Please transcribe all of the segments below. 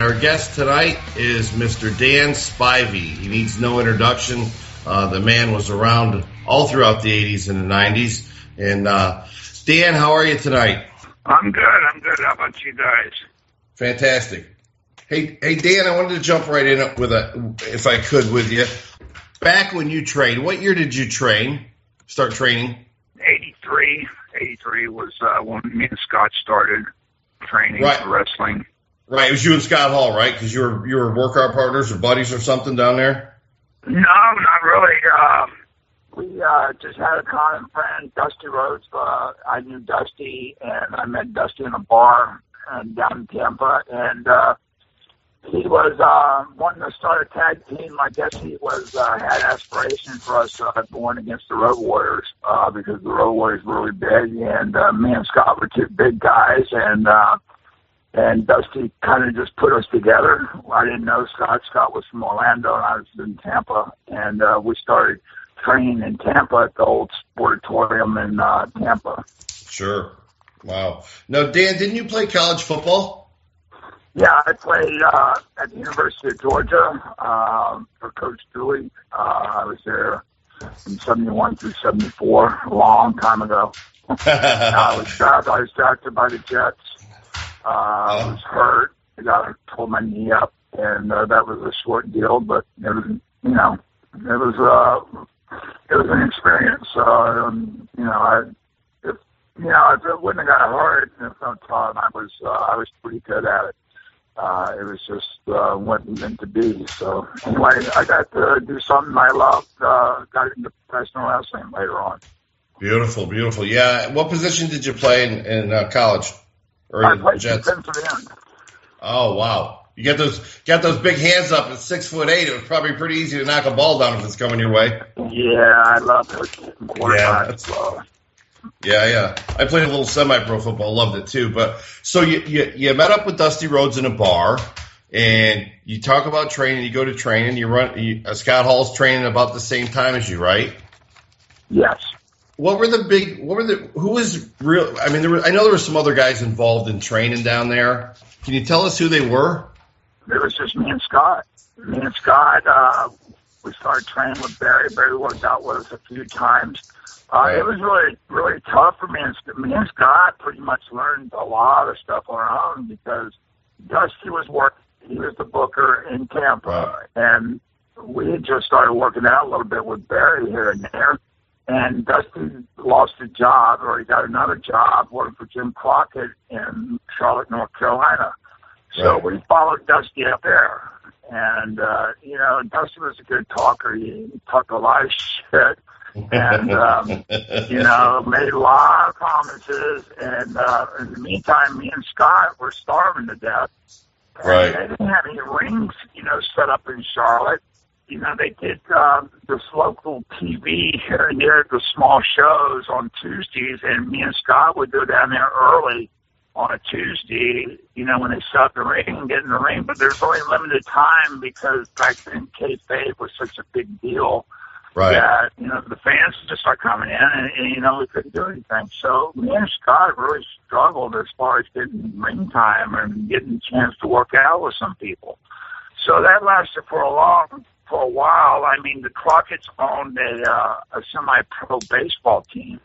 Our guest tonight is Mr. Dan Spivey. He needs no introduction. The man was around all throughout the 80s and the 90s. And Dan, how are you tonight? I'm good. How about you guys? Fantastic. Hey, Dan, I wanted to jump right in if I could, with you. Back when you trained, what year did you start training? 83. 83 was when me and Scott started training for wrestling. Right, it was you and Scott Hall, right? Because you were workout partners or buddies or something down there? No, not really. We just had a common friend, Dusty Rhodes. I knew Dusty, and I met Dusty in a bar down in Tampa, and he was wanting to start a tag team. I guess he had aspirations for us going against the Road Warriors because the Road Warriors were really big, and me and Scott were two big guys, and Dusty kind of just put us together. I didn't know Scott. Scott was from Orlando, and I was in Tampa. And we started training in Tampa at the old sportatorium in Tampa. Sure. Wow. Now, Dan, didn't you play college football? Yeah, I played at the University of Georgia for Coach Dooley. I was there from 71 through 74, a long time ago. I was drafted by the Jets. I was hurt. I pulled my knee up, and that was a short deal, but it was, it was an experience. If it wouldn't have got hard, if no time, I was pretty good at it. It was just wasn't meant to be. So anyway, I got to do something I loved. Got into professional wrestling later on. Beautiful, beautiful. Yeah. What position did you play in college? I played defensive end. Oh wow! You got those big hands up at 6'8". It was probably pretty easy to knock a ball down if it's coming your way. Yeah, I love those quarterbacks. Yeah. I played a little semi-pro football, loved it too. But so you met up with Dusty Rhodes in a bar, and you talk about training. You go to training. Scott Hall's training about the same time as you, right? Yes. Who was real? I mean, I know there were some other guys involved in training down there. Can you tell us who they were? It was just me and Scott. We started training with Barry. Barry worked out with us a few times. It was really, really tough for me. Me and Scott pretty much learned a lot of stuff on our own because Dusty was working. He was the booker in Tampa, and we had just started working out a little bit with Barry here and there. And Dusty lost a job, or he got another job working for Jim Crockett in Charlotte, North Carolina. So we followed Dusty up there. And, Dusty was a good talker. He talked a lot of shit and, made a lot of promises. And in the meantime, me and Scott were starving to death. Right. They didn't have any rings, set up in Charlotte. They did this local TV here and there, the small shows on Tuesdays, and me and Scott would go down there early on a Tuesday, when they set up the ring and get in the ring. But there's only limited time because back then kayfabe was such a big deal. Right. That, the fans just start coming in and we couldn't do anything. So me and Scott really struggled as far as getting ring time and getting a chance to work out with some people. So that lasted for a while. I mean, the Crockett's owned a semi-pro baseball team.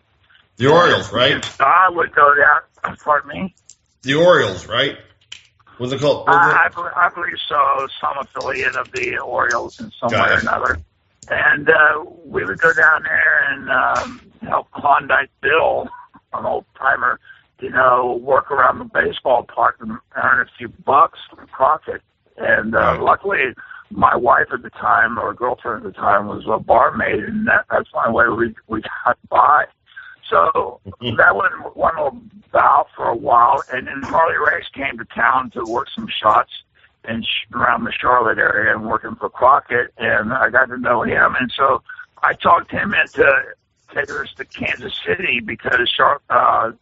The Orioles, right? I would go down. Pardon me? The Orioles, right? What's it called? I believe so. Some affiliate of the Orioles in some way or another. And we would go down there and help Klondike Bill, an old-timer, work around the baseball park and earn a few bucks from Crockett. And luckily, my wife at the time, or girlfriend at the time, was a barmaid, and that's the only way we got by. So that went about for a while, and then Harley Race came to town to work some shots around the Charlotte area and working for Crockett, and I got to know him, and so I talked him into taking us to Kansas City because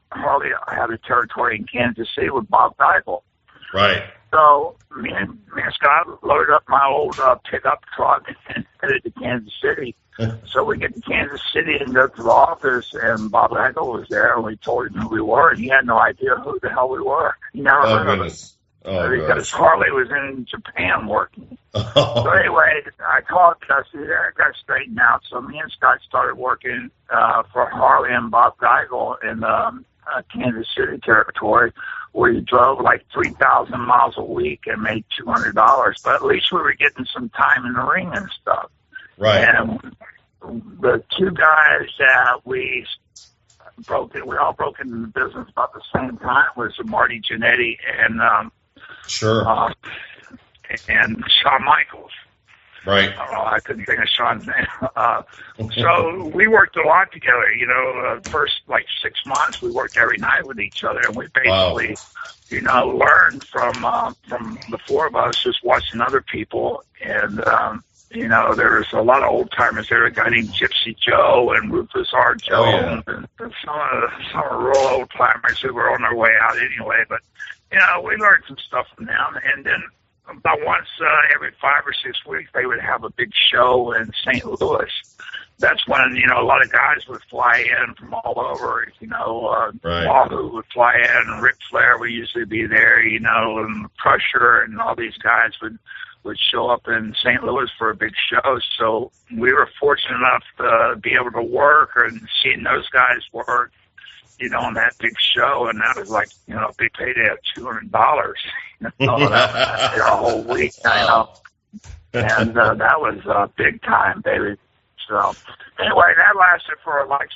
Harley had a territory in Kansas City with Bob Geipel. Right. So me and Scott loaded up my old pickup truck and headed to Kansas City. So we get to Kansas City and go to the office, and Bob Geipel was there, and we told him who we were, and he had no idea who the hell we were. He never heard of us. because Harley was in Japan working. So anyway, I called Dusty there. I got straightened out. So me and Scott started working for Harley and Bob Geigel in Kansas City territory, where you drove like 3,000 miles a week and made $200. But at least we were getting some time in the ring and stuff. Right. And the two guys that we all broke into the business about the same time was Marty Jannetty and and Shawn Michaels. Right. I couldn't think of Shawn's name. So we worked a lot together. First like 6 months we worked every night with each other, and we basically, learned from the four of us just watching other people. And there's a lot of old timers there. A guy named Gypsy Joe and Rufus R. Jones, and some real old timers who were on their way out anyway. But we learned some stuff from them. And then about once every 5 or 6 weeks, they would have a big show in St. Louis. That's when a lot of guys would fly in from all over. Wahoo would fly in, and Ric Flair would usually be there. And Crusher and all these guys would show up in St. Louis for a big show. So we were fortunate enough to be able to work and seeing those guys work, on that big show. And that was like, a big payday of $200, that was a whole week, And that was big time, baby. So anyway, that lasted for like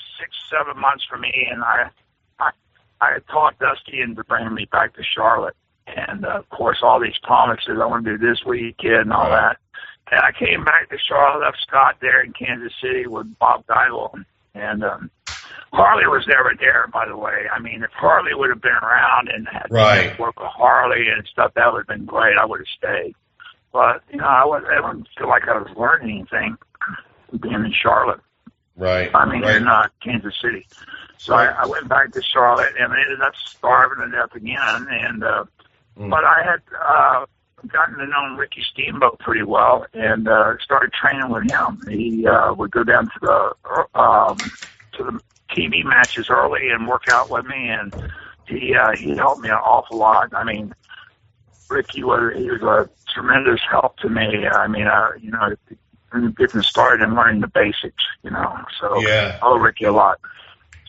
6-7 months for me. And I talked Dusty into bringing me back to Charlotte. And, of course, all these promises, I want to do this weekend and all that. And I came back to Charlotte, left Scott there in Kansas City with Bob Geigel. And Harley was never there, by the way. I mean, if Harley would have been around and had work with Harley and stuff, that would have been great. I would have stayed. But, I wouldn't feel like I was learning anything being in Charlotte. Right. I mean, in Kansas City. So I went back to Charlotte and ended up starving to death again. And but I had gotten to know Ricky Steamboat pretty well and started training with him. He would go down to the TV matches early and work out with me, and he helped me an awful lot. I mean, Ricky was a tremendous help to me. I mean, getting started and learning the basics, So I owe Ricky a lot.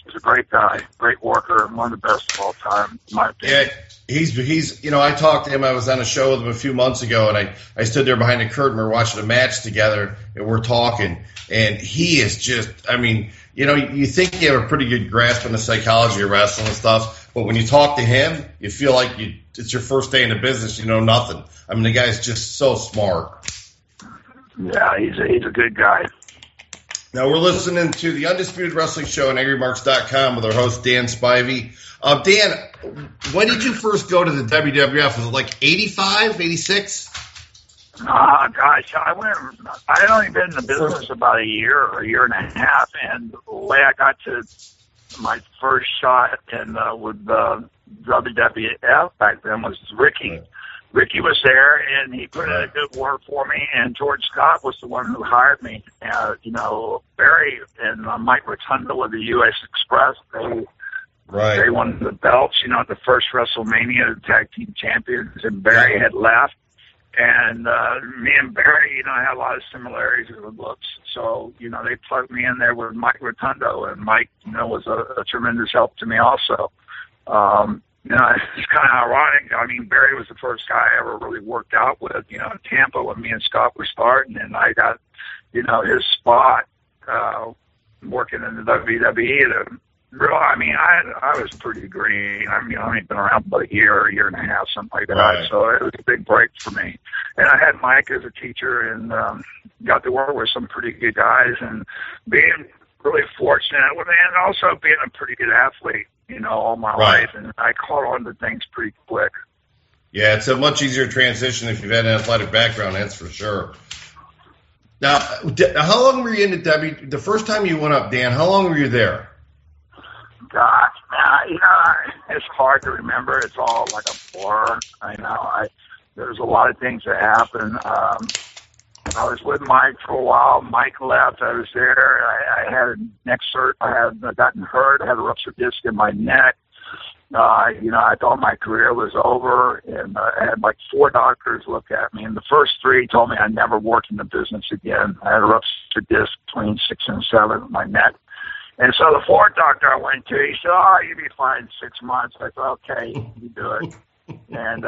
He's a great guy, great worker, and one of the best of all time, in my opinion. Yeah, he's I talked to him. I was on a show with him a few months ago, and I stood there behind the curtain. We're watching a match together, and we're talking. And he is just, you think you have a pretty good grasp on the psychology of wrestling and stuff, but when you talk to him, you feel like it's your first day in the business. You know nothing. I mean, the guy's just so smart. Yeah, he's a good guy. Now we're listening to the Undisputed Wrestling Show on AngryMarks.com with our host, Dan Spivey. Dan, when did you first go to the WWF? Was it like 85, 86? Gosh, I had only been in the business about a year or a year and a half, and the way I got to my first shot with WWF back then was Ricky. Ricky was there, and he put in a good word for me, and George Scott was the one who hired me. Barry and Mike Rotundo with the U.S. Express, they won the belts, the first WrestleMania, the tag team champions, and Barry had left. And me and Barry, had a lot of similarities in the looks. So, they plugged me in there with Mike Rotundo, and Mike, was a tremendous help to me also. It's kind of ironic. I mean, Barry was the first guy I ever really worked out with, in Tampa when me and Scott were starting, and I got, his spot working in the WWE. I was pretty green. I only been around about a year and a half, something like that. Right. So it was a big break for me. And I had Mike as a teacher and got to work with some pretty good guys and being really fortunate, and also being a pretty good athlete, all my life. And I caught on to things pretty quick. Yeah, it's a much easier transition if you've had an athletic background, that's for sure. Now, how long were you in the first time you went up, Dan, how long were you there? Gosh, it's hard to remember. It's all like a blur. There's a lot of things that happen. I was with Mike for a while. Mike left. I was there. I had a neck surgery. I had gotten hurt. I had a ruptured disc in my neck. I thought my career was over, and I had like 4 doctors look at me, and the first 3 told me I'd never work in the business again. I had a ruptured disc between 6 and 7 in my neck. And so the 4th doctor I went to, he said, "Oh, you'll be fine in 6 months." I thought, "Okay, you do it." And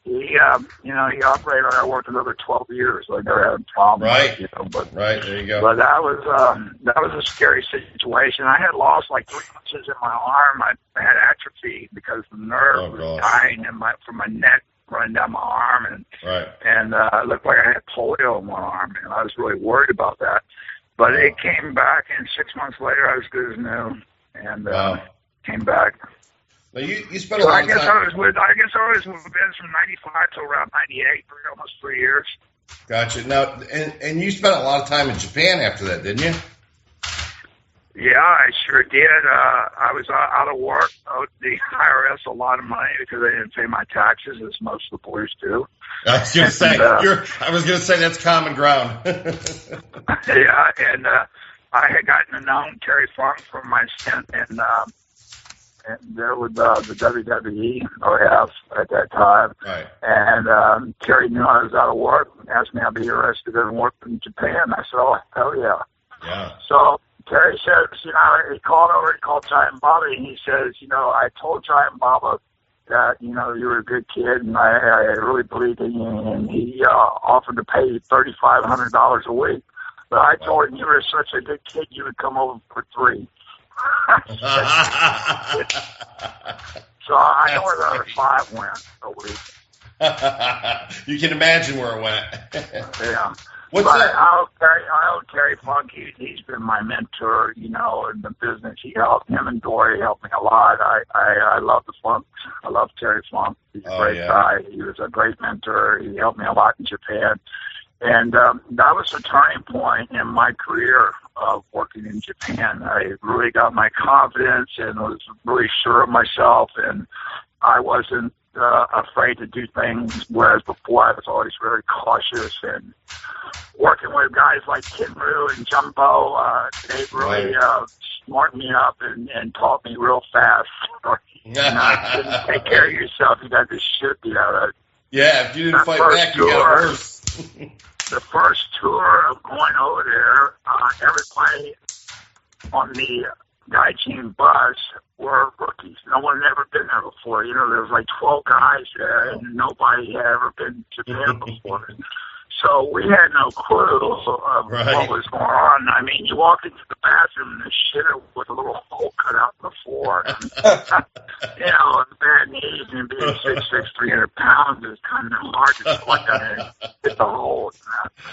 he operated on. I worked another 12 years. I never had a problem. Right. But right. There you go. But that was a scary situation. I had lost like 3 inches in my arm. I had atrophy because the nerve was dying from my neck running down my arm, and it looked like I had polio in one arm, and I was really worried about that. But it came back, and 6 months later, I was good as new, and came back. Now you spent a long time. I guess I was with Vince from '95 to around '98, for almost 3 years. Gotcha. Now, and you spent a lot of time in Japan after that, didn't you? Yeah, I sure did. I was out of work, owed the IRS a lot of money because I didn't pay my taxes, as most of the boys do. I was going to say that's common ground. Yeah, and I had gotten to know Terry Funk from my stint in there with the WWE OF at that time. Right. And Terry knew I was out of work and asked me I'd be interested in working in Japan. I said, "Oh, hell yeah." Yeah. So Terry says, he called Giant Bobby, and he says, "I told Giant Baba that, you were a good kid, and I really believed in you," and he offered to pay you $3,500 a week. But I told him, "You were such a good kid, you would come over for $3." So I know where the other 5 went a week. You can imagine where it went. Yeah. I owe Terry Funk. He's been my mentor, in the business. Him and Dory helped me a lot. I love the Funk. I love Terry Funk. He's a great guy. He was a great mentor. He helped me a lot in Japan. And that was a turning point in my career of working in Japan. I really got my confidence and was really sure of myself, and I wasn't afraid to do things, whereas before I was always very cautious. And working with guys like Kinru and Jumbo, they really smartened me up and taught me real fast. Couldn't take care of yourself. You got the shit beat out of it. Yeah, if you didn't fight back, you got worse. The first tour of going over there, everybody on the Gaijin bus were rookies. No one had ever been there before. There was like 12 guys there, and nobody had ever been to Japan before. So we had no clue of what was going on. I mean, you walk into the bathroom and the shitter with a little hole cut out in the floor. And, with bad knees and being 6'6", 300 pounds is kind of hard to squat down and hit the hole.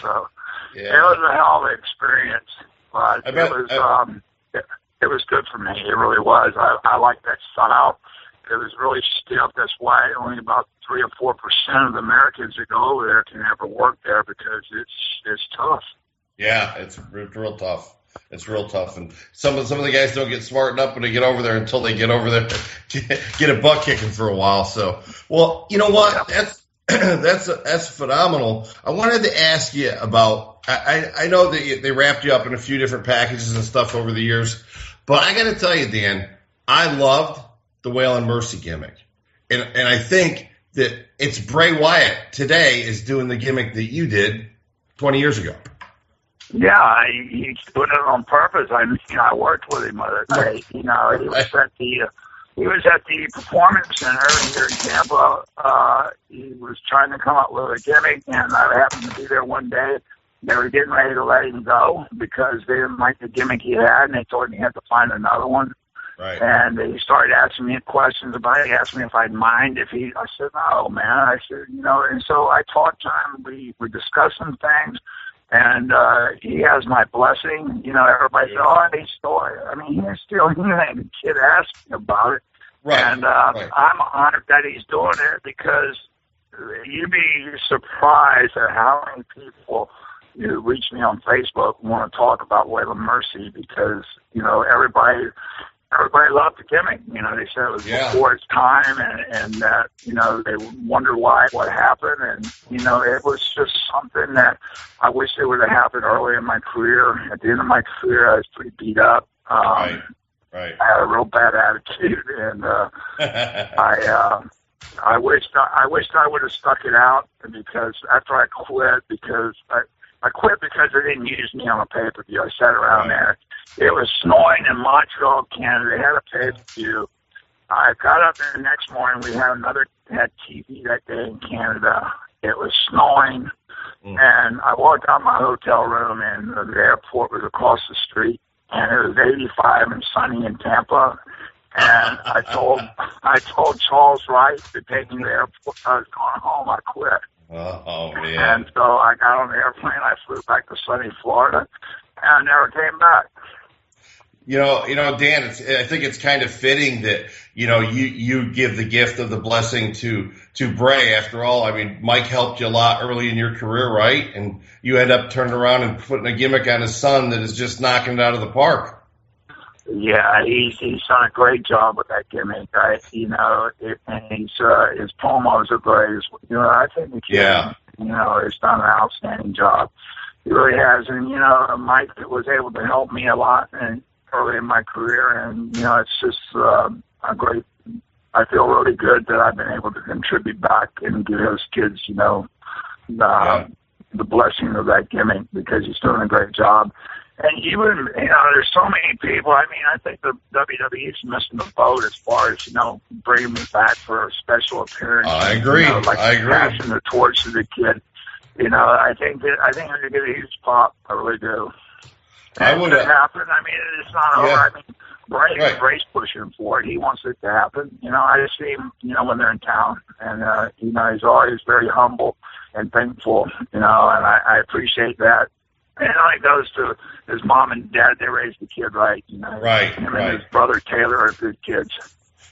So it was a hell of an experience, but it was good for me. It really was. I liked that style. It was really stiff. That's why only about 3 or 4% of the Americans that go over there can ever work there, because it's tough. Yeah, it's real tough. It's real tough, and some of the guys don't get smartened up when they get over there until they get over there, get a butt kicking for a while. So, well, you know what? That's phenomenal. I wanted to ask you about. I know that they wrapped you up in a few different packages and stuff over the years, but I got to tell you, Dan, I loved the Waylon Mercy gimmick, and I think that it's Bray Wyatt today is doing the gimmick that you did 20 years ago. Yeah, he's doing it on purpose. I worked with him the other day. He was at the Performance Center here in Tampa. He was trying to come up with a gimmick, and I happened to be there one day. They were getting ready to let him go because they didn't like the gimmick he had, and they told him he had to find another one. Right. And he started asking me questions about it. He asked me if I'd mind if I said, "No, man." I said, and so I talked to him. We discussed some things, and he has my blessing. Everybody said, "Oh, he's still," he's still, the kid asked me about it. Right. And right. I'm honored that he's doing it, because you'd be surprised at how many people reach me on Facebook and want to talk about Waylon Mercy, because, everybody loved the gimmick. They said it was before its time, and that, they wonder what happened. And, it was just something that I wish it would have happened early in my career. At the end of my career, I was pretty beat up. Right. Right. I had a real bad attitude, and I wished I would have stuck it out, because after I quit, because I quit because they didn't use me on a pay-per-view. I sat around there. It was snowing in Montreal, Canada. They had a pay-per-view. I got up there the next morning. We had TV that day in Canada. It was snowing, and I walked out my hotel room, and the airport was across the street, and it was 85 and sunny in Tampa. And I told Charles Wright to take me to the airport. I was going home. I quit. Oh man! And so I got on the airplane. I flew back to sunny Florida, and I never came back. You know, Dan, I think it's kind of fitting that, you give the gift of the blessing to Bray. After all, I mean, Mike helped you a lot early in your career, right? And you end up turning around and putting a gimmick on his son that is just knocking it out of the park. Yeah, he's done a great job with that gimmick. And his promos are great. I think the kid, has done an outstanding job. He really has. And, Mike was able to help me a lot early in my career, and it's just a great. I feel really good that I've been able to contribute back and give those kids, the blessing of that gimmick, because he's doing a great job. And even, there's so many people. I mean, I think the WWE's missing the boat as far as, bringing me back for a special appearance. I agree. I agree. Passing the torch to the kid. I think they're going to get a huge pop. I really do. I would happen. I mean, it's not over. I mean, Bray's pushing for it. He wants it to happen. I just see him, when they're in town, and he's always very humble and thankful. And I appreciate that. And it goes to his mom and dad. They raised the kid right. Him and his brother Taylor are good kids.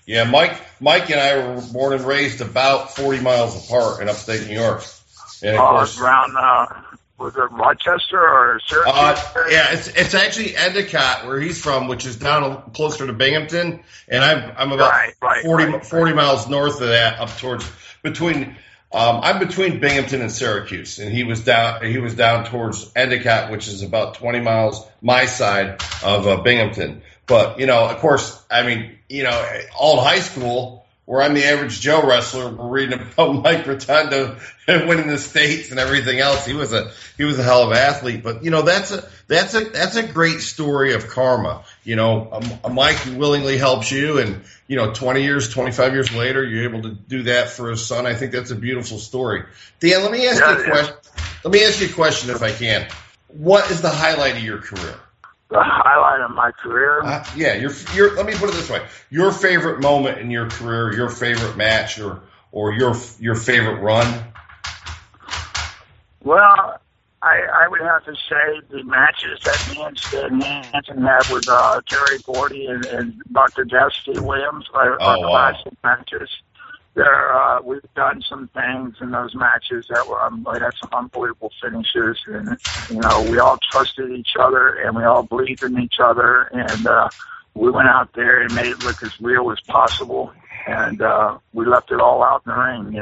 Yeah, Mike and I were born and raised about 40 miles apart in upstate New York. And of course, around. Was it Rochester or Syracuse? Yeah, it's actually Endicott, where he's from, which is down closer to Binghamton, and I'm about 40 miles north of that, up towards I'm between Binghamton and Syracuse, and he was down towards Endicott, which is about 20 miles my side of Binghamton. But of course, I mean, all in high school, where I'm the average Joe wrestler, we're reading about Mike Rotundo winning the states and everything else. He was a hell of an athlete, but that's a great story of karma. Mike willingly helps you, and 25 years later, you're able to do that for his son. I think that's a beautiful story. Dan, let me ask you a question. Let me ask you a question, if I can. What is the highlight of your career? The highlight of my career? Let me put it this way: your favorite moment in your career, your favorite match, or your favorite run. Well, I would have to say the matches that me and Stan Hansen had with Terry Gordy and Dr. Jesse Williams are classic matches. We've done some things in those matches that we had some unbelievable finishes, and we all trusted each other and we all believed in each other, and we went out there and made it look as real as possible, and we left it all out in the ring.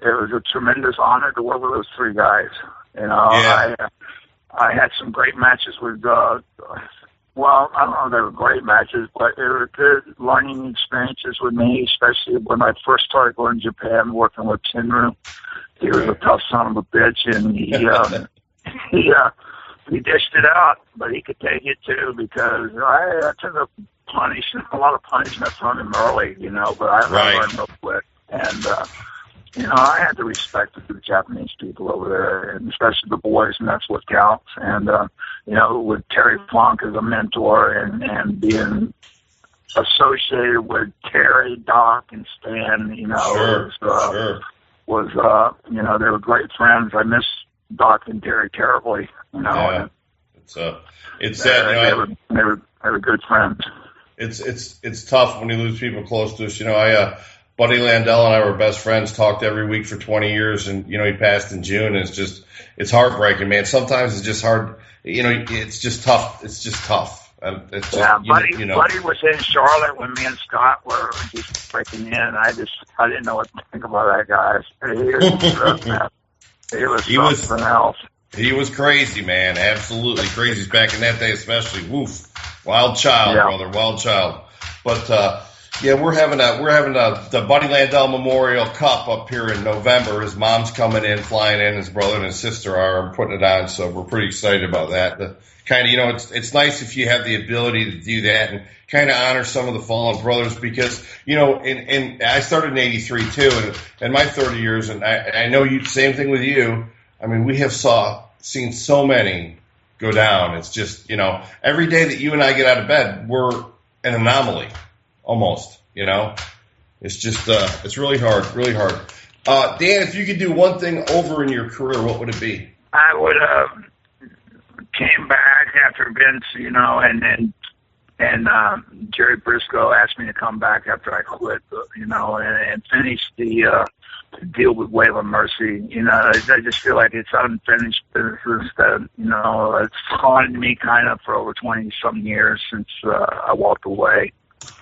It was a tremendous honor to work with those three guys. I had some great matches with. Well, I don't know if they were great matches, but they were good learning experiences with me, especially when I first started going to Japan working with Tenryu. He was a tough son of a bitch, and he dished it out, but he could take it too, because I took a lot of punishment from him early, but I learned real quick. And, I had to respect the Japanese people over there, and especially the boys, and that's what counts. And, with Terry Funk as a mentor and being associated with Terry, Doc, and Stan, they were great friends. I miss Doc and Terry terribly, Yeah. They were good friends. It's tough when you lose people close to us. Buddy Landell and I were best friends, talked every week for 20 years, and, he passed in June, and it's heartbreaking, man. Sometimes it's just hard, it's just tough. It's just tough. Buddy was in Charlotte when me and Scott were just breaking in. I didn't know what to think about that guy. He was something else. He was crazy, man. Absolutely crazy. Back in that day, especially. Woof. Wild child, brother, wild child. But yeah, we're having the Buddy Landell Memorial Cup up here in November. His mom's coming in, flying in. His brother and his sister are putting it on, so we're pretty excited about that. The kind of, it's nice if you have the ability to do that and kind of honor some of the fallen brothers, because and I started in '83 too, and in my 30 years, and I know you, same thing with you. I mean, we have seen so many go down. It's just, every day that you and I get out of bed, we're an anomaly, almost, It's just, it's really hard, really hard. Dan, if you could do one thing over in your career, what would it be? I would have came back after Vince, and Jerry Briscoe asked me to come back after I quit, and finish the deal with Waylon Mercy. I just feel like it's unfinished business that, it's haunted me kind of for over 20-something years since I walked away.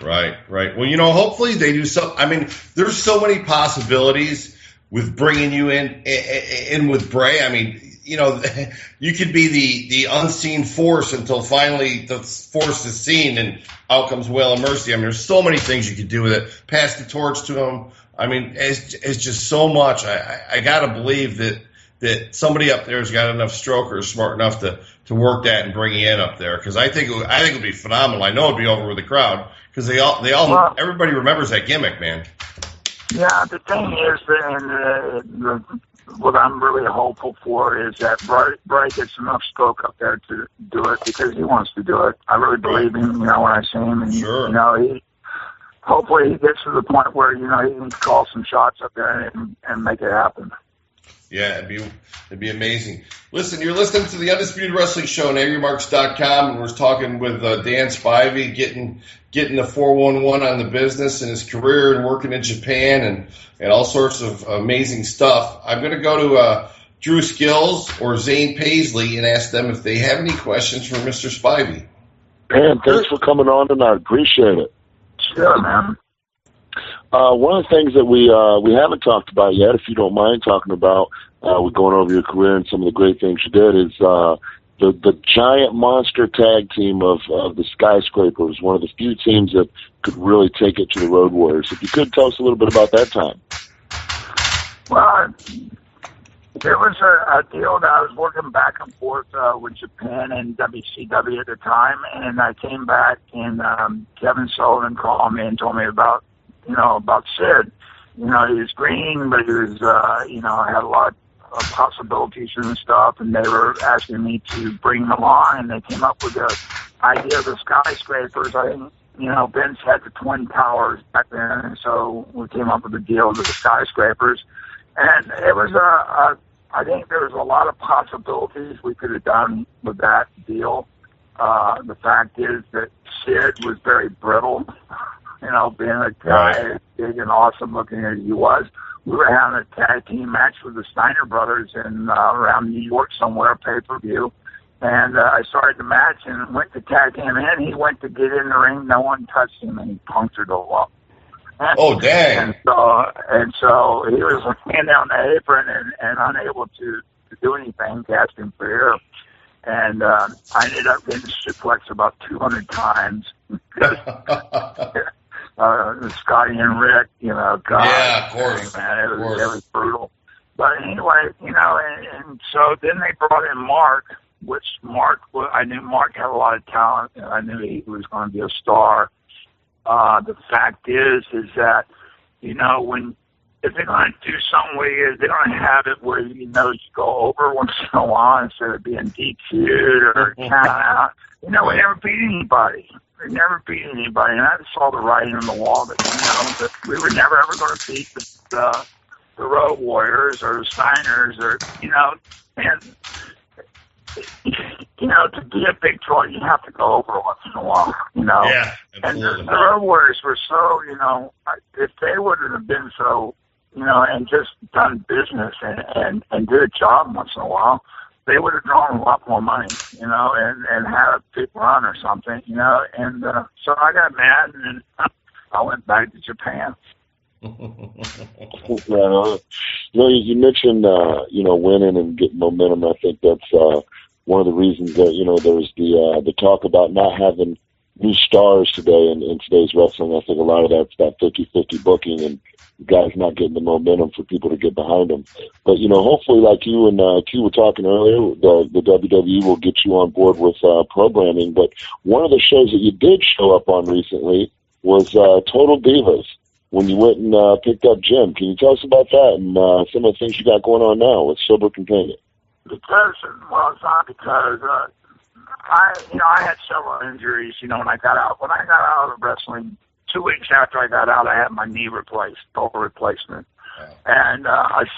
Right. Well, hopefully they do some. I mean, there's so many possibilities with bringing you in with Bray. I mean, you could be the unseen force until finally the force is seen, and out comes Waylon Mercy. I mean, there's so many things you could do with it. Pass the torch to him. I mean, it's just so much. I got to believe that somebody up there has got enough strokers smart enough to work that and bring you in up there, because I think it would be phenomenal. I know it'd be over with the crowd, because everybody remembers that gimmick, man. Yeah, the thing is, what I'm really hopeful for is that Bray gets enough stroke up there to do it, because he wants to do it. I really believe him, when I see him, and sure. Hopefully he gets to the point where, he can call some shots up there and make it happen. Yeah, it'd be amazing. Listen, you're listening to the Undisputed Wrestling Show on AngryMarks.com, and we're talking with Dan Spivey, getting the 411 on the business and his career and working in Japan and all sorts of amazing stuff. I'm going to go to Drew Skills or Zane Paisley and ask them if they have any questions for Mr. Spivey. Man, thanks for coming on tonight. Appreciate it. Sure, man. One of the things that we haven't talked about yet, if you don't mind talking about, with going over your career and some of the great things you did, is the giant monster tag team of the Skyscrapers, one of the few teams that could really take it to the Road Warriors. If you could tell us a little bit about that time. Well, there was a deal that I was working back and forth with Japan and WCW at the time, and I came back, and Kevin Sullivan called me and told me about Sid. He was green, but he was, had a lot of possibilities and stuff, and they were asking me to bring him along, and they came up with the idea of the Skyscrapers. I think, Vince had the Twin Towers back then, and so we came up with the deal of the Skyscrapers. And it was I think there was a lot of possibilities we could have done with that deal. The fact is that Sid was very brittle, being a guy as big and awesome looking as he was. We were having a tag team match with the Steiner brothers in around New York somewhere, pay-per-view. And I started the match and went to tag him in. He went to get in the ring. No one touched him, and he punctured a wall. Oh, dang. And so he was laying down the apron and unable to do anything, gasping for air. And I ended up getting suplexed about 200 times. Scotty and Rick, God. Yeah, of course. Man, it was brutal. But anyway, and so then they brought in Mark, which I knew Mark had a lot of talent, and I knew he was going to be a star. The fact is that, if they're going to do something where they're going to have it where, you go over once in a while instead of being DQ'd or count out. We never beat anybody. We never beat anybody. And I saw the writing on the wall that we were never ever going to beat the Road Warriors or the Steiners or, and, to be a big draw, you have to go over once in a while, Yeah, absolutely. And the Road Warriors were so, if they would have been so, and just done business and did a job once in a while, they would have drawn a lot more money, and had a big run or something, and so I got mad and I went back to Japan. You mentioned, winning and getting momentum. I think that's one of the reasons that, there's the talk about not having new stars today in today's wrestling. I think a lot of that's that 50-50 booking and guys not getting the momentum for people to get behind them. But, hopefully, like you and Q were talking earlier, the WWE will get you on board with programming. But one of the shows that you did show up on recently was Total Divas, when you went and picked up Jim. Can you tell us about that and some of the things you got going on now with Sober Companion? Because, well, it's not because I had several injuries, when I got out. When I got out of wrestling, 2 weeks after I got out, I had my knee replaced, total replacement. And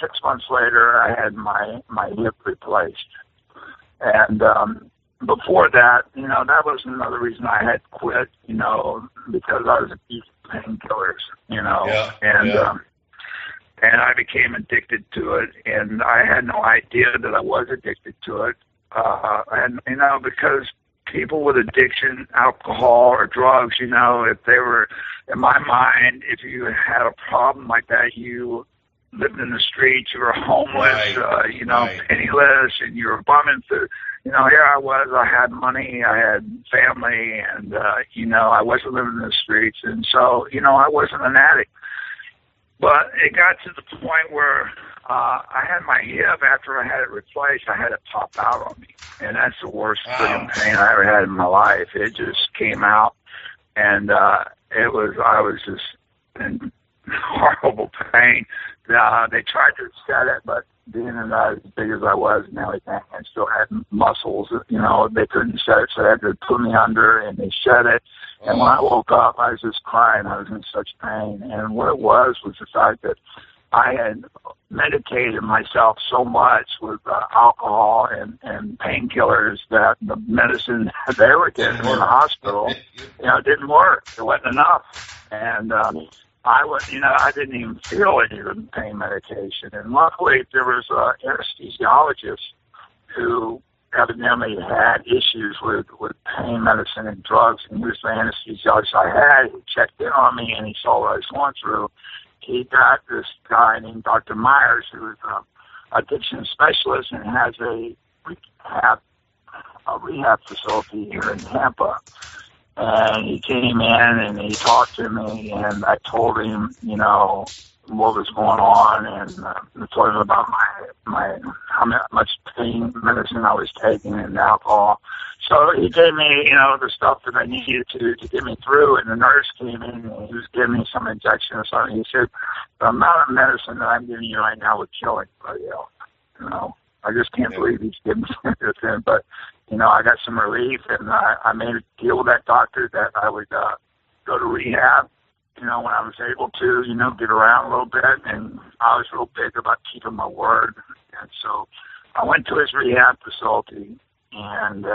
6 months later, I had my hip replaced. And before that, that was another reason I had quit, because I was abusing painkillers, and I became addicted to it, and I had no idea that I was addicted to it. And, because people with addiction, alcohol or drugs, if they were, in my mind, if you had a problem like that, you lived in the streets, you were homeless, penniless, and you were bumming through. Here I was, I had money, I had family, and, I wasn't living in the streets. And so, I wasn't an addict. But it got to the point where I had my hip, after I had it replaced, I had it pop out on me. And that's the worst freaking pain I ever had in my life. It just came out, and I was just in horrible pain. They tried to set it, but being as big as I was and everything, I still had muscles, they couldn't set it, so they had to put me under, and they set it. And when I woke up, I was just crying. I was in such pain. And what it was the fact that I had medicated myself so much with alcohol and painkillers that the medicine they were getting in the hospital, didn't work. It wasn't enough. And I didn't even feel any of the pain medication. And luckily, there was an anesthesiologist who evidently had issues with pain medicine and drugs, and he was the anesthesiologist I had. He checked in on me, and he saw what I was going through. He got this guy named Dr. Myers, who is an addiction specialist and has a rehab facility here in Tampa. And he came in and he talked to me, and I told him, what was going on, and I told him about how much pain medicine I was taking and alcohol. So he gave me, the stuff that I needed to get me through, and the nurse came in and he was giving me some injection or something. He said, the amount of medicine that I'm giving you right now would kill anybody else. I just can't believe he's giving me medicine, but, I got some relief, and I made a deal with that doctor that I would go to rehab, when I was able to, get around a little bit, and I was real big about keeping my word. And so I went to his rehab facility, and,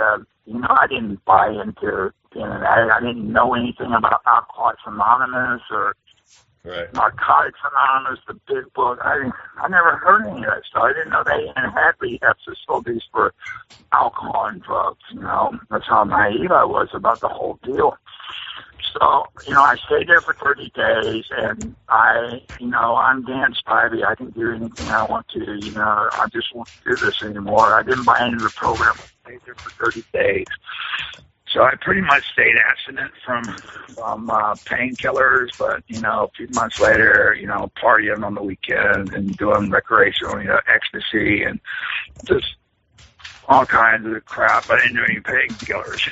I didn't buy into being an addict. I didn't know anything about Alcoholics Anonymous or Narcotics Anonymous, the big book. I never heard any of that stuff. I didn't know they even had rehab facilities for alcohol and drugs, That's how naive I was about the whole deal. So, I stayed there for 30 days, and I'm Dan Spivey. I can do anything I want to, I just won't do this anymore. I didn't buy into the program. I stayed there for 30 days. So I pretty much stayed abstinent from painkillers, but, a few months later, partying on the weekend and doing recreational, ecstasy and just all kinds of crap. I didn't do any painkillers,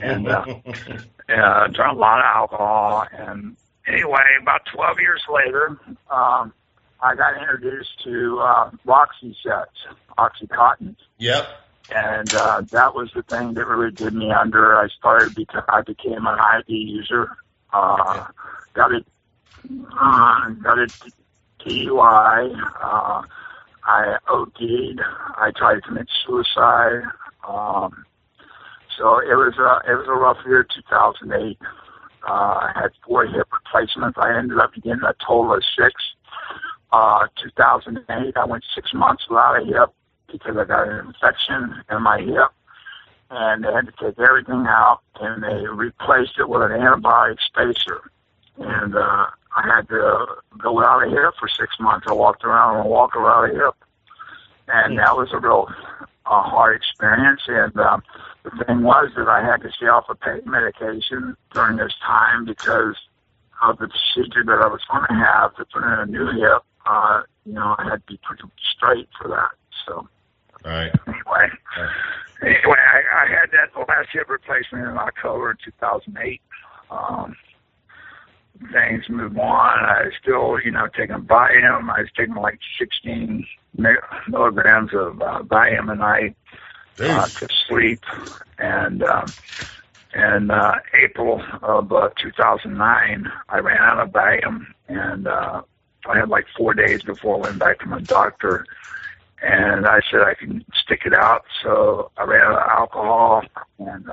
and drank a lot of alcohol. And anyway, about 12 years later, I got introduced to Roxy sets, OxyContin. Yep. And that was the thing that really did me under. I became an IV user. Got a TUI. I OD'd. I tried to commit suicide. So it was a rough year, 2008. I had 4 hip replacements. I ended up getting a total of 6. 2008, I went 6 months without a hip because I got an infection in my hip, and they had to take everything out, and they replaced it with an antibiotic spacer. And I had to go without a hip for 6 months. I walked around and walked without a hip. And that was a real hard experience. And the thing was that I had to stay off of pain medication during this time because of the procedure that I was going to have to put in a new hip. I had to be pretty straight for that. So, right. Anyway, I had that last hip replacement in October 2008. Things move on. I was still, taking Valium. I was taking like 16 milligrams of Valium a night to sleep. And in April of 2009, I ran out of Valium, and I had like 4 days before I went back to my doctor. And I said I can stick it out. So I ran out of alcohol, and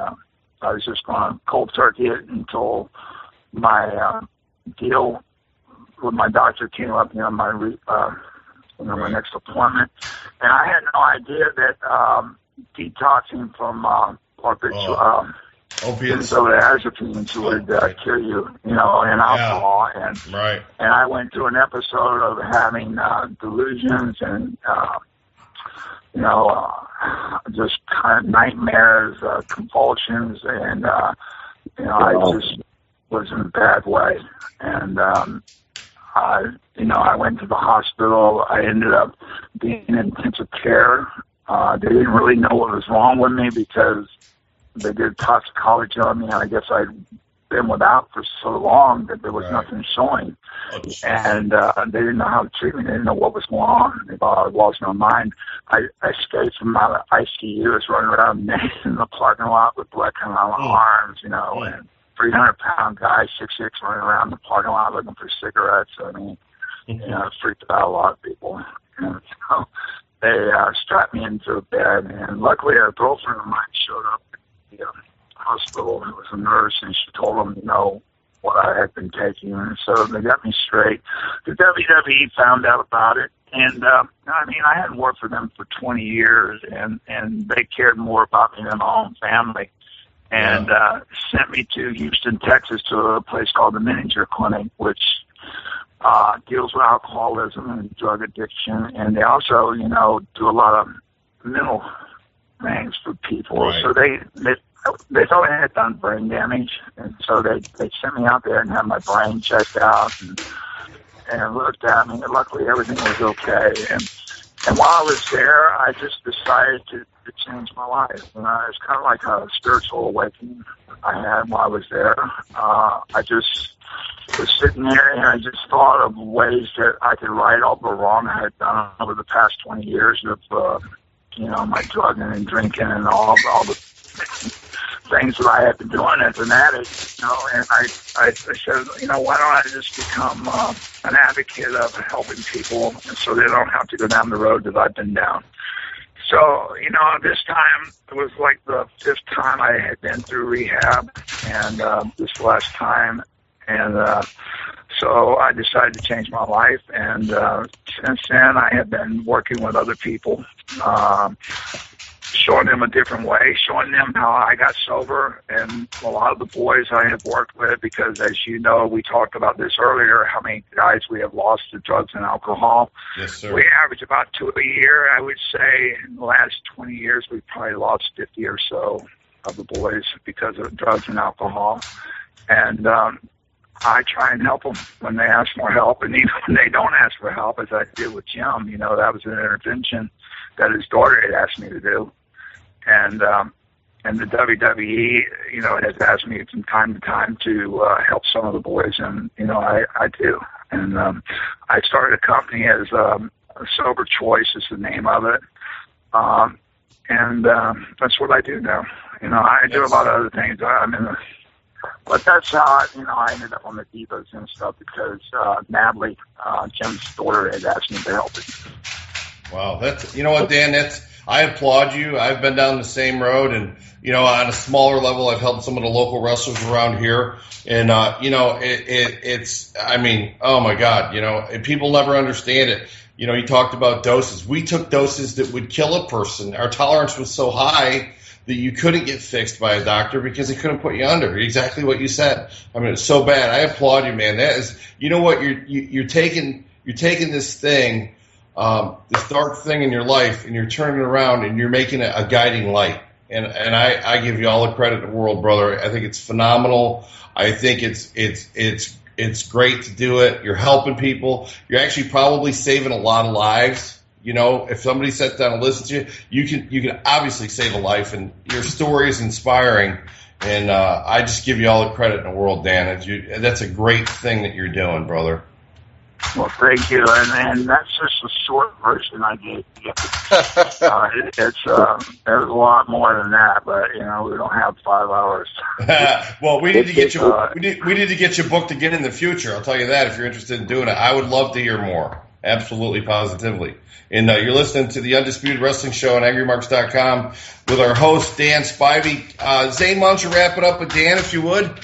I was just going to cold turkey it until my deal with my doctor came up, my my next appointment. And I had no idea that detoxing from opiates, benzodiazepines would cure you, in alcohol. Yeah. And I went through an episode of having delusions and just kind of nightmares, convulsions, and I just was in a bad way. And I went to the hospital. I ended up being in intensive care. They didn't really know what was wrong with me because they did toxicology on me. I guess I'd been without for so long that there was nothing showing. And they didn't know how to treat me. They didn't know what was going on. They thought I lost my mind. I escaped from out of ICU. I was running around naked in the parking lot with blood coming out of my arms, and 300-pound guy, 6'6", running around the parking lot looking for cigarettes. I mean, it freaked out a lot of people. And so they strapped me into a bed, and luckily a girlfriend of mine showed up at the hospital. It was a nurse, and she told them, what I had been taking. And so they got me straight. The WWE found out about it. And, I hadn't worked for them for 20 years, and they cared more about me than my own family. And sent me to Houston, Texas, to a place called the Manager Clinic, which deals with alcoholism and drug addiction. And they also, do a lot of mental things for people. Right. So they thought I had done brain damage, and so they sent me out there and had my brain checked out and looked at me. And luckily, everything was okay. And while I was there, I just decided to change my life. And it's kind of like a spiritual awakening I had while I was there. I just was sitting there, and I just thought of ways that I could right all the wrong I had done over the past 20 years of, my drugging and drinking and all the things that I had been doing as an addict, and I said, why don't I just become an advocate of helping people so they don't have to go down the road that I've been down. So, this time, it was like the 5th time I had been through rehab, and this last time, and so I decided to change my life, and since then I have been working with other people, showing them a different way, showing them how I got sober, and a lot of the boys I have worked with, because as you know, we talked about this earlier, how many guys we have lost to drugs and alcohol. Yes, sir. We average about 2 a year. I would say in the last 20 years, we've probably lost 50 or so of the boys because of drugs and alcohol. And I try and help them when they ask for help, and even when they don't ask for help, as I did with Jim, that was an intervention that his daughter had asked me to do. And the WWE, has asked me from time to time to help some of the boys, and I do. And I started a company as Sober Choice is the name of it, and that's what I do now. I do a lot of other things. But that's how I ended up on the Divas and stuff because Natalie, Jim's daughter, had asked me to help it. Wow, what, Dan? I applaud you. I've been down the same road, and on a smaller level, I've helped some of the local wrestlers around here, and it's. Oh my God, and people never understand it. You talked about doses. We took doses that would kill a person. Our tolerance was so high that you couldn't get fixed by a doctor because they couldn't put you under. Exactly what you said. It's so bad. I applaud you, man. That is, what you're taking this thing this dark thing in your life, and you're turning it around, and you're making it a guiding light. And I give you all the credit in the world, brother. I think it's phenomenal. I think it's great to do it. You're helping people. You're actually probably saving a lot of lives. You know, if somebody sat down and listened to you, you can obviously save a life, and your story is inspiring. And I just give you all the credit in the world, Dan. That's a great thing that you're doing, brother. Well, thank you, and that's just a short version I gave you. There's a lot more than that, but we don't have 5 hours. Well, we need to get you. We need to get you booked again in the future. I'll tell you that if you're interested in doing it, I would love to hear more. Absolutely, positively. And you're listening to the Undisputed Wrestling Show on AngryMarks.com with our host Dan Spivey. Zane, why don't you wrap it up with Dan, if you would?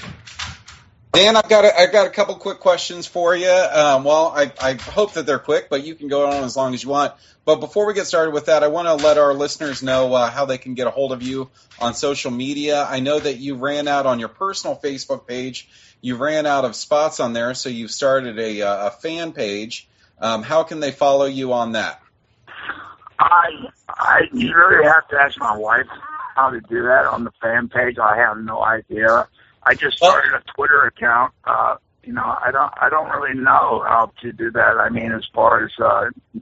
Dan, I've got a couple quick questions for you. I hope that they're quick, but you can go on as long as you want. But before we get started with that, I want to let our listeners know how they can get a hold of you on social media. I know that you ran out on your personal Facebook page. You ran out of spots on there, so you've started a fan page. How can they follow you on that? You really have to ask my wife how to do that on the fan page. I have no idea. I just started a Twitter account. I don't really know how to do that. I mean, as far as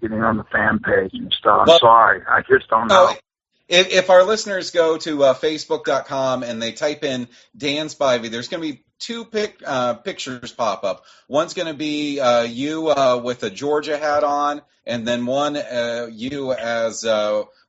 getting on the fan page and stuff. I'm sorry. I just don't know. If our listeners go to Facebook.com and they type in Dan Spivey, there's going to be two pictures pop up. One's going to be you with a Georgia hat on, and then one you as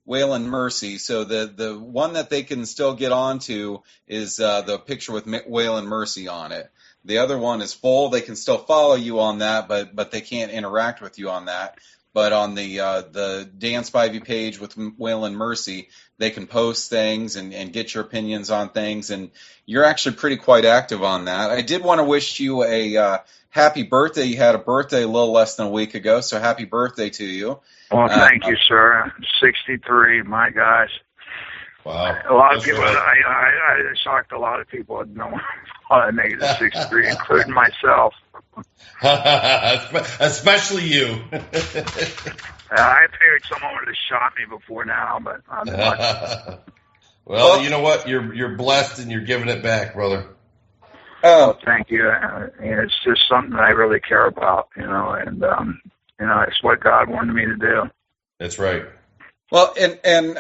Waylon Mercy. So the one that they can still get onto is the picture with Waylon Mercy on it. The other one is full. They can still follow you on that, but they can't interact with you on that. But on the Dan Spivey page with Waylon Mercy, they can post things and get your opinions on things, and you're actually quite active on that. I did want to wish you a happy birthday. You had a birthday a little less than a week ago, so happy birthday to you. Well, thank you, sir. 63, my gosh. Wow. A lot of people, I shocked a lot of people at knowing I made it 63, including myself. Especially you. I figured someone would have shot me before now, but I'm not. Well, you know what? You're blessed, and you're giving it back, brother. Oh, thank you. It's just something I really care about, and it's what God wanted me to do. That's right. Well, and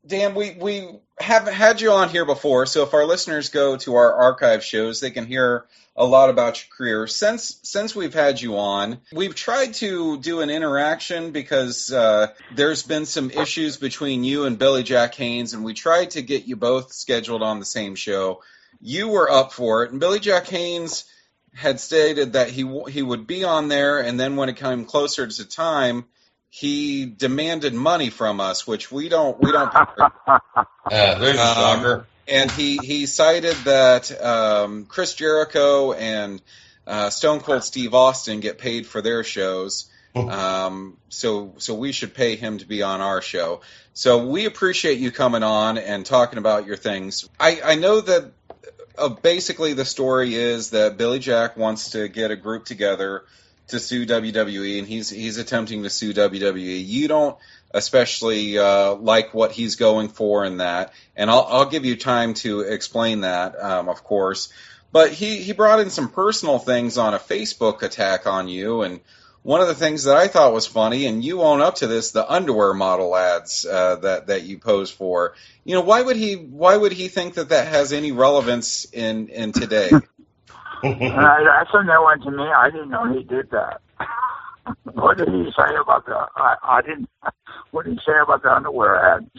Dan, we haven't had you on here before, so if our listeners go to our archive shows, they can hear a lot about your career. Since we've had you on, we've tried to do an interaction because there's been some issues between you and Billy Jack Haynes, and we tried to get you both scheduled on the same show. You were up for it, and Billy Jack Haynes had stated that he would be on there, and then when it came closer to time, he demanded money from us, which we don't. There's a shocker. And he cited that Chris Jericho and Stone Cold Steve Austin get paid for their shows, so we should pay him to be on our show. So we appreciate you coming on and talking about your things. I know that basically the story is that Billy Jack wants to get a group together to sue WWE, and he's attempting to sue WWE. You don't especially like what he's going for in that, and I'll give you time to explain that, of course. But he brought in some personal things on a Facebook attack on you, and one of the things that I thought was funny, and you own up to this, the underwear model ads that you pose for. Why would he think that has any relevance in today? That's a new one to me. I didn't know he did that. What did he say about what did he say about the underwear ad?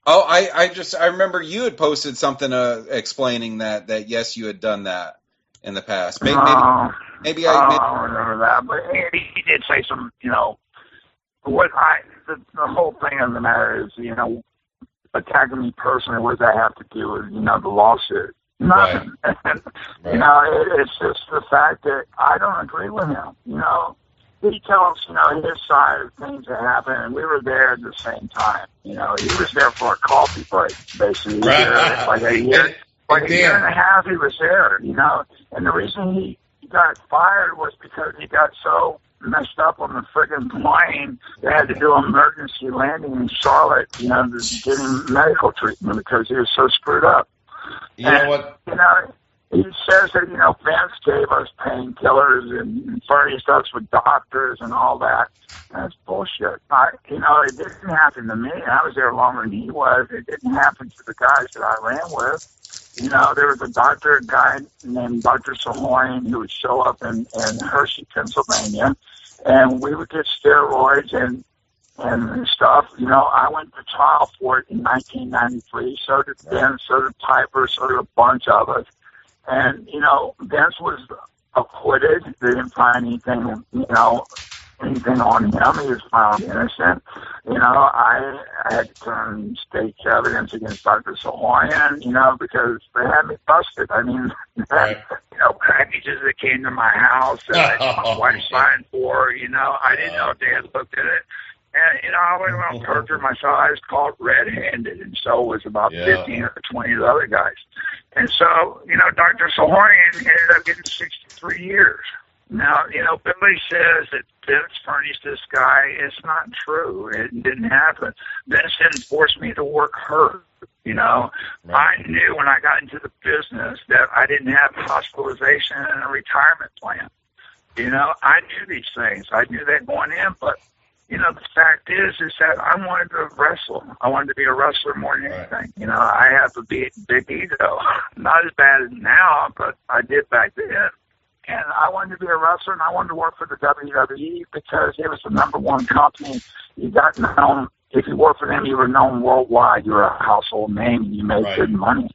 Oh, I remember you had posted something explaining that yes, you had done that in the past. Maybe I don't remember that, but he did say some. The whole thing of the matter is, attacking me personally. What does that have to do with the lawsuit? Nothing. Right. It's just the fact that I don't agree with him. He tells, his side of things that happen, and we were there at the same time. He was there for a coffee break, basically. Right. Like a year and a half he was there, And the reason he got fired was because he got so messed up on the friggin' plane. They had to do an emergency landing in Charlotte, to get him medical treatment because he was so screwed up. You know what? He says that, Vince gave us painkillers and furnished us with doctors and all that. That's bullshit. It didn't happen to me. I was there longer than he was. It didn't happen to the guys that I ran with. There was a guy named Dr. Sahoyan who would show up in Hershey, Pennsylvania, and we would get steroids and stuff. I went to trial for it in 1993. So did Ben, so did Piper, so did a bunch of us. And, Vince was acquitted. They didn't find anything, anything on him. He was found innocent. I had to turn state's evidence against Dr. Sahoyan, because they had me busted. I mean, packages that came to my house that my wife signed for, I didn't know if they had looked at it. And, I went around perjured myself. I was caught red-handed, and so was about 15 or 20 of the other guys. And so, Dr. Sahoyan ended up getting 63 years. Now, Billy says that Vince furnished this guy. It's not true. It didn't happen. Vince didn't force me to work hurt. I knew when I got into the business that I didn't have hospitalization and a retirement plan. I knew these things. I knew that going in, but the fact is that I wanted to wrestle. I wanted to be a wrestler more than anything. I have a big ego. Not as bad as now, but I did back then. And I wanted to be a wrestler, and I wanted to work for the WWE because it was the number one company. You got known. If you worked for them, you were known worldwide. You were a household name, and you made good money.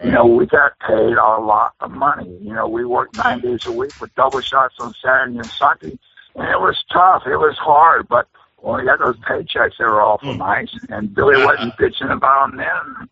We got paid a lot of money. We worked 9 days a week with double shots on Saturday and Sunday. And it was tough. It was hard, but when we got those paychecks, they were awful nice. And Billy wasn't bitching about them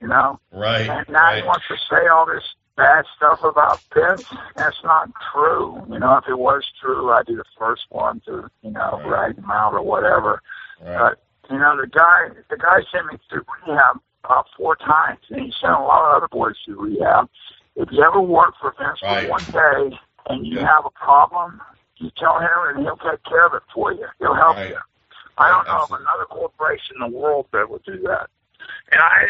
then, Right. And now he wants to say all this bad stuff about Vince. That's not true. If it was true, I'd be the first one to, rag him out or whatever. Right. But, the guy sent me through rehab about 4 times, and he sent a lot of other boys through rehab. If you ever work for Vince for one day and you have a problem, you tell him, and he'll take care of it for you. He'll help you. I don't know of another corporation in the world that would do that. And I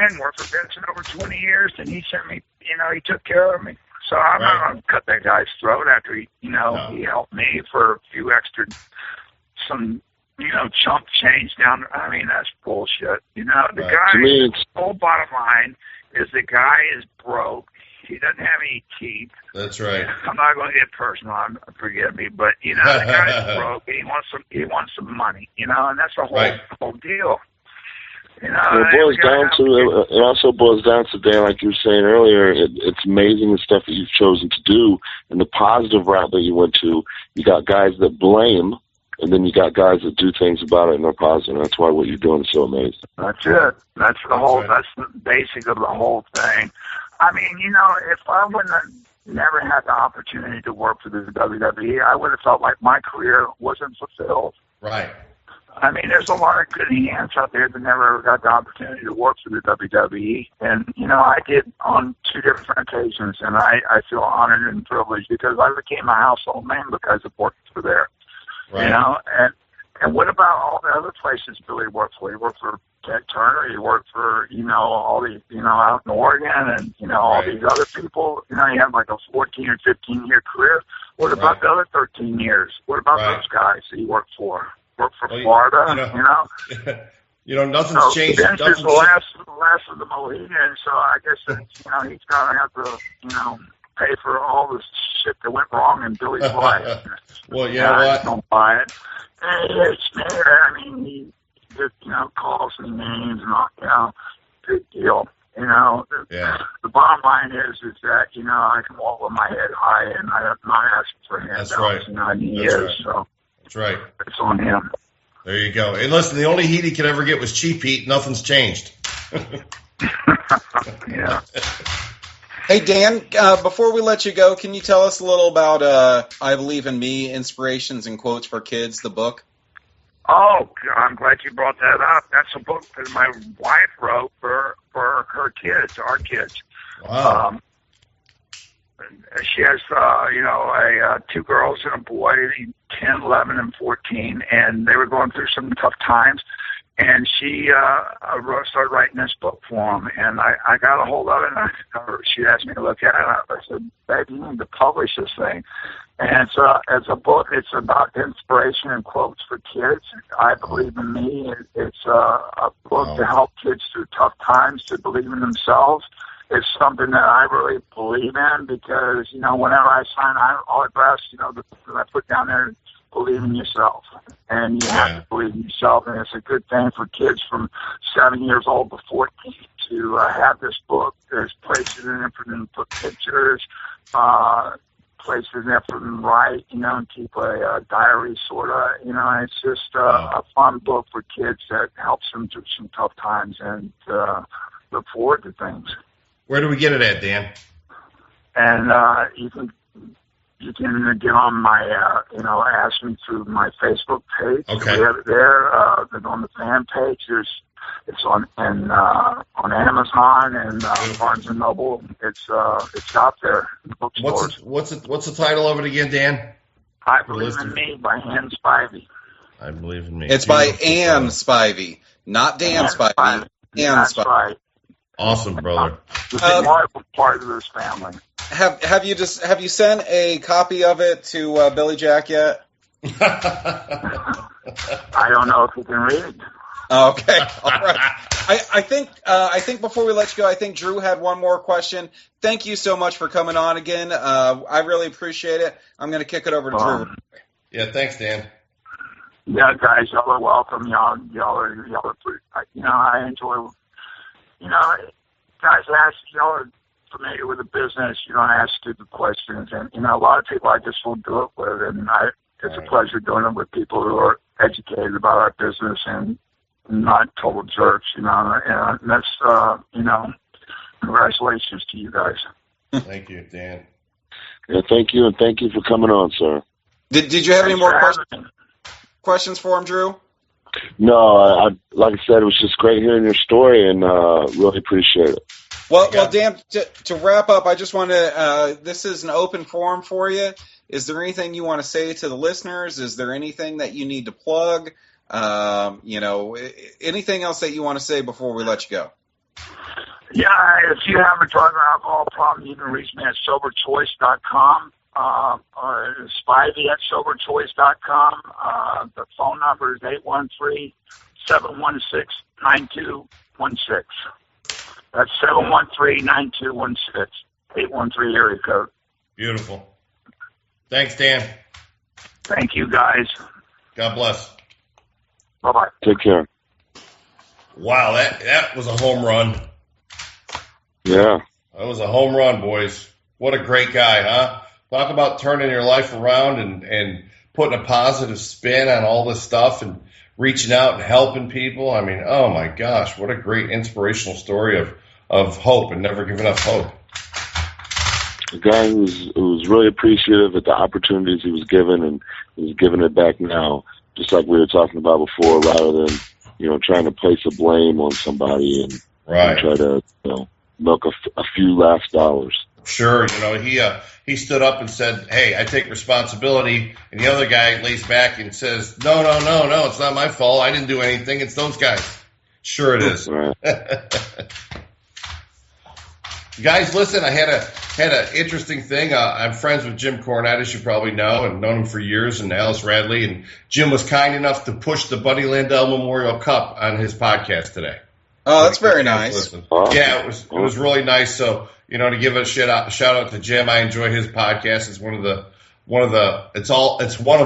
hadn't worked for Vince in over 20 years, and he sent me, he took care of me. So I'm not going to cut that guy's throat after he, he helped me for a few extra, chump change down. I mean, that's bullshit. The guy, whole bottom line is the guy is broke. He doesn't have any teeth. That's right. I'm not going to get personal. Forgive me, but the guy's broke. And he wants some money. And that's the whole deal. It also boils down to, Dan, like you were saying earlier, it's amazing the stuff that you've chosen to do and the positive route that you went to. You got guys that blame, and then you got guys that do things about it and are positive. And that's why what you're doing is so amazing. That's it. That's the basic of the whole thing. I mean, if I wouldn't have never had the opportunity to work for the WWE, I would have felt like my career wasn't fulfilled. Right. I mean, there's a lot of good hands out there that never got the opportunity to work for the WWE. And, I did on 2 different occasions, and I feel honored and privileged because I became a household name because of working for there. Right. And what about all the other places Billy worked for? He worked for Ted Turner. He worked for, all these, out in Oregon and, all these other people. He had like a 14 or 15-year career. What about the other 13 years? What about those guys that he worked for? Worked for Florida, nothing's changed. Vince is the last of the Mohicans, so I guess that, he's going to have to, pay for all the shit that went wrong in Billy's life. Well, you know what? I don't buy it. And he hates me. I mean, he just, calls me names and all, big deal. The bottom line is that, I can walk with my head high and I'm not asking for handouts. That's right. So that's right. It's on him. There you go. And listen, the only heat he could ever get was cheap heat. Nothing's changed. Yeah. Hey, Dan, before we let you go, can you tell us a little about I Believe in Me, Inspirations and Quotes for Kids, the book? Oh, I'm glad you brought that up. That's a book that my wife wrote for her kids, our kids. Wow. she has, two girls and a boy, 10, 11, and 14, and they were going through some tough times. And she started writing this book for them, and I got a hold of it, and she asked me to look at it. I said, "Babe, you need to publish this thing." And it's a book. It's about inspiration and quotes for kids. I believe in me. It's a book to help kids through tough times to believe in themselves. It's something that I really believe in because, whenever I sign autographs, that I put down there, believe in yourself. And you have to believe in yourself. And it's a good thing for kids from 7 years old to 14 to have this book. There's places in it for them to put pictures, places in there for them to write, and keep a diary sort of. It's just a fun book for kids that helps them through some tough times and look forward to things. Where do we get it at, Dan? And you can get on my, ask me through my Facebook page. Okay. We have it there. Then on the fan page, it's on Amazon and Barnes and Noble. It's out there in the bookstores. What's the title of it again, Dan? I Believe in Me by Haynes Spivey. I Believe in Me. It's by Ann Spivey, not Dan Spivey. Ann Spivey. Right. Awesome, brother. It's a wonderful part of this family. Have you sent a copy of it to Billy Jack yet? I don't know if he can read. Okay, all right. I think before we let you go, I think Drew had one more question. Thank you so much for coming on again. I really appreciate it. I'm going to kick it over to Drew. Yeah, thanks, Dan. Yeah, guys, y'all are welcome. Y'all are. I enjoy. Guys, y'all are familiar with the business. You don't ask stupid questions, and a lot of people I just won't do it with, and it's a pleasure doing it with people who are educated about our business and not total jerks. And that's congratulations to you guys. Thank you, Dan. Yeah, thank you, and thank you for coming on, sir. Did you have any more questions for him, Drew? No, like I said, it was just great hearing your story, and really appreciate it. Well, Dan, to wrap up, I just want to, this is an open forum for you. Is there anything you want to say to the listeners? Is there anything that you need to plug? Anything else that you want to say before we let you go? Yeah, if you have a drug or alcohol problem, you can reach me at soberchoice.com. Or Spivey at soberchoice.com. The phone number is 813-716-9216. That's 713-9216. 813 area code. Beautiful. Thanks, Dan. Thank you, guys. God bless. Bye-bye. Take care. Wow, that was a home run. Yeah. That was a home run, boys. What a great guy, huh? Talk about turning your life around and putting a positive spin on all this stuff and reaching out and helping people. I mean, oh my gosh, what a great inspirational story of hope and never giving up hope. A guy who was really appreciative of the opportunities he was given, and he's giving it back now, just like we were talking about before, rather than trying to place a blame on somebody and try to milk a few last dollars. Sure, he stood up and said, "Hey, I take responsibility," and the other guy lays back and says, "No, it's not my fault. I didn't do anything. It's those guys." Sure, it is. Right. Guys, listen, I had an interesting thing. I'm friends with Jim Cornette, as you probably know, and known him for years, and Alice Radley. And Jim was kind enough to push the Buddy Landell Memorial Cup on his podcast today. Oh, that's very nice. Yeah, it was really nice. So, to give a shout out to Jim, I enjoy his podcast. It's one of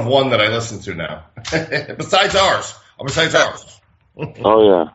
one that I listen to now. Besides ours. Oh yeah.